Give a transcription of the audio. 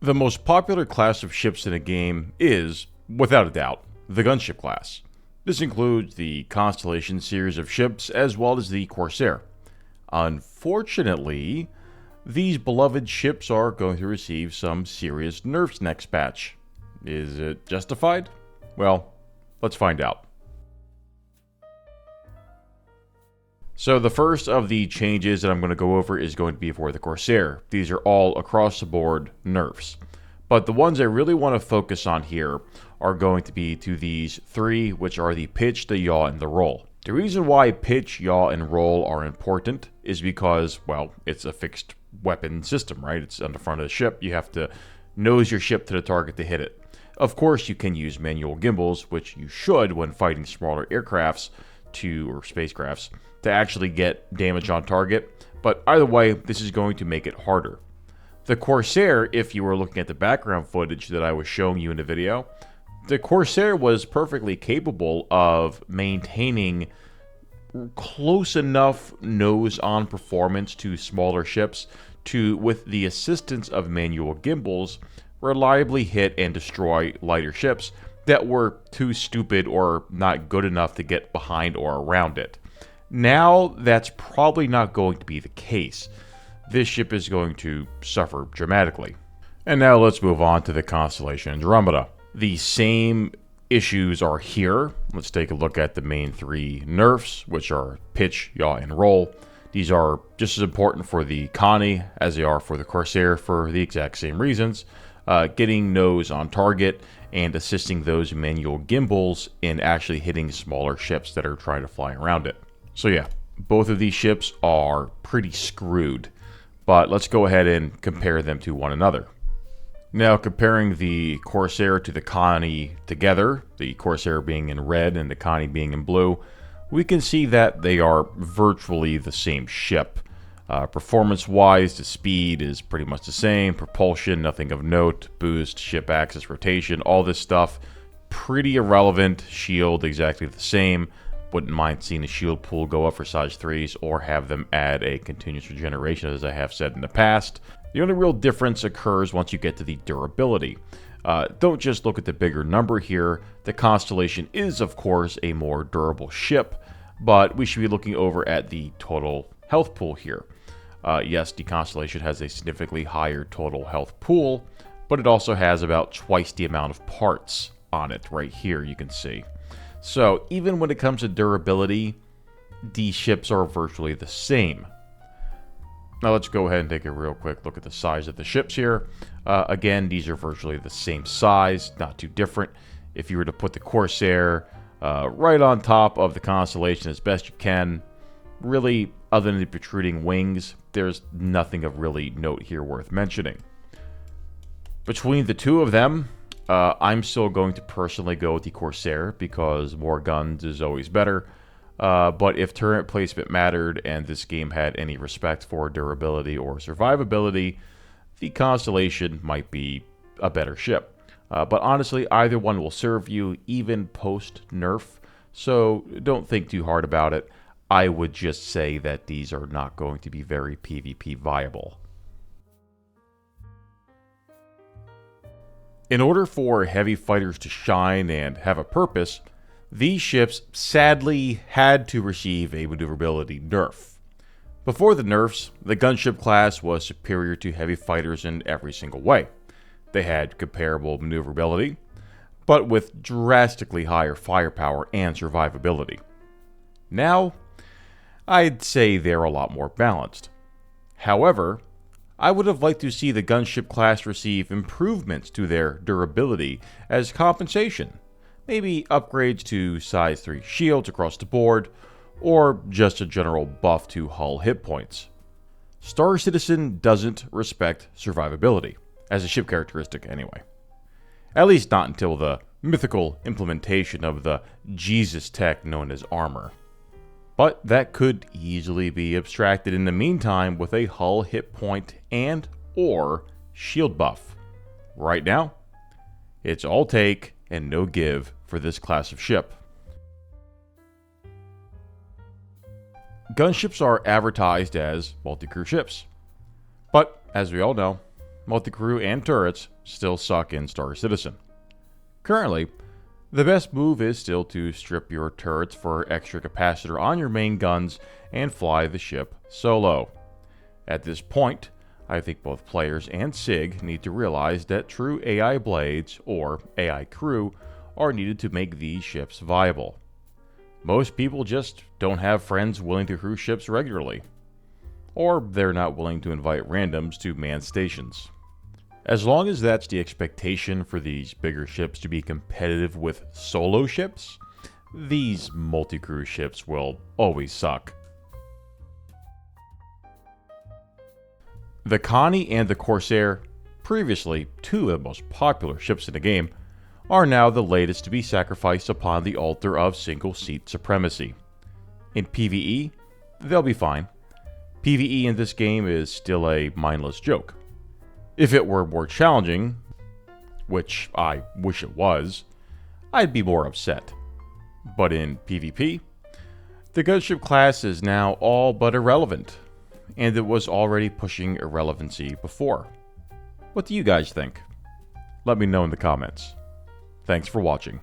The most popular class of ships in a game is, without a doubt, the gunship class. This includes the Constellation series of ships as well as the Corsair. Unfortunately, these beloved ships are going to receive some serious nerfs next patch. Is it justified? Well, let's find out. So the first of the changes that I'm going to go over is going to be for the Corsair. These are all across the board nerfs. But the ones I really want to focus on here are going to be to these three, which are the pitch, the yaw, and the roll. The reason why pitch, yaw, and roll are important is because, well, it's a fixed weapon system, right? It's on the front of the ship. You have to nose your ship to the target to hit it. Of course, you can use manual gimbals, which you should when fighting smaller aircrafts or spacecrafts, to actually get damage on target, but either way, this is going to make it harder. The Corsair, if you were looking at the background footage that I was showing you in the video, the Corsair was perfectly capable of maintaining close enough nose-on performance to smaller ships to, with the assistance of manual gimbals, reliably hit and destroy lighter ships that were too stupid or not good enough to get behind or around it. Now, that's probably not going to be the case. This ship is going to suffer dramatically. And now let's move on to the Constellation Andromeda. The same issues are here. Let's take a look at the main three nerfs, which are pitch, yaw, and roll. These are just as important for the Connie as they are for the Corsair for the exact same reasons. Getting nose on target and assisting those manual gimbals in actually hitting smaller ships that are trying to fly around it. So yeah, both of these ships are pretty screwed, but let's go ahead and compare them to one another. Now, comparing the Corsair to the Connie together, the Corsair being in red and the Connie being in blue, we can see that they are virtually the same ship. Performance-wise, the speed is pretty much the same. Propulsion, nothing of note. Boost, ship axis rotation, all this stuff, pretty irrelevant. Shield, exactly the same. Wouldn't mind seeing the shield pool go up for size 3s or have them add a continuous regeneration, as I have said in the past. The only real difference occurs once you get to the durability. Don't just look at the bigger number here. The Constellation is, of course, a more durable ship, but we should be looking over at the total health pool here. Yes, the Constellation has a significantly higher total health pool, but it also has about twice the amount of parts on it right here, you can see. So even when it comes to durability, these ships are virtually the same. Now let's go ahead and take a real quick look at the size of the ships here. Again, these are virtually the same size, not too different. If you were to put the Corsair right on top of the Constellation as best you can, really, other than the protruding wings, there's nothing of really note here worth mentioning. Between the two of them, I'm still going to personally go with the Corsair because more guns is always better. But if turret placement mattered and this game had any respect for durability or survivability, the Constellation might be a better ship. But honestly, either one will serve you even post-nerf, so don't think too hard about it. I would just say that these are not going to be very PvP viable. In order for heavy fighters to shine and have a purpose, these ships sadly had to receive a maneuverability nerf. Before the nerfs, the gunship class was superior to heavy fighters in every single way. They had comparable maneuverability, but with drastically higher firepower and survivability. Now, I'd say they're a lot more balanced. However, I would have liked to see the gunship class receive improvements to their durability as compensation. Maybe upgrades to size 3 shields across the board, or just a general buff to hull hit points. Star Citizen doesn't respect survivability, as a ship characteristic anyway. At least not until the mythical implementation of the Jesus tech known as armor. But that could easily be abstracted in the meantime with a hull hit point and or shield buff. Right now, it's all take and no give for this class of ship. Gunships are advertised as multicrew ships. But, as we all know, Multicrew, and turrets still suck in Star Citizen. Currently, the best move is still to strip your turrets for extra capacitor on your main guns and fly the ship solo. At this point, I think both players and SIG need to realize that true AI blades, or AI crew, are needed to make these ships viable. Most people just don't have friends willing to crew ships regularly, or they're not willing to invite randoms to man stations. As long as that's the expectation for these bigger ships to be competitive with solo ships, these multi-crew ships will always suck. The Connie and the Corsair, previously two of the most popular ships in the game, are now the latest to be sacrificed upon the altar of single-seat supremacy. In PvE, they'll be fine. PvE in this game is still a mindless joke. If it were more challenging, which I wish it was, I'd be more upset. But in PvP, the gunship class is now all but irrelevant, and it was already pushing irrelevancy before. What do you guys think? Let me know in the comments. Thanks for watching.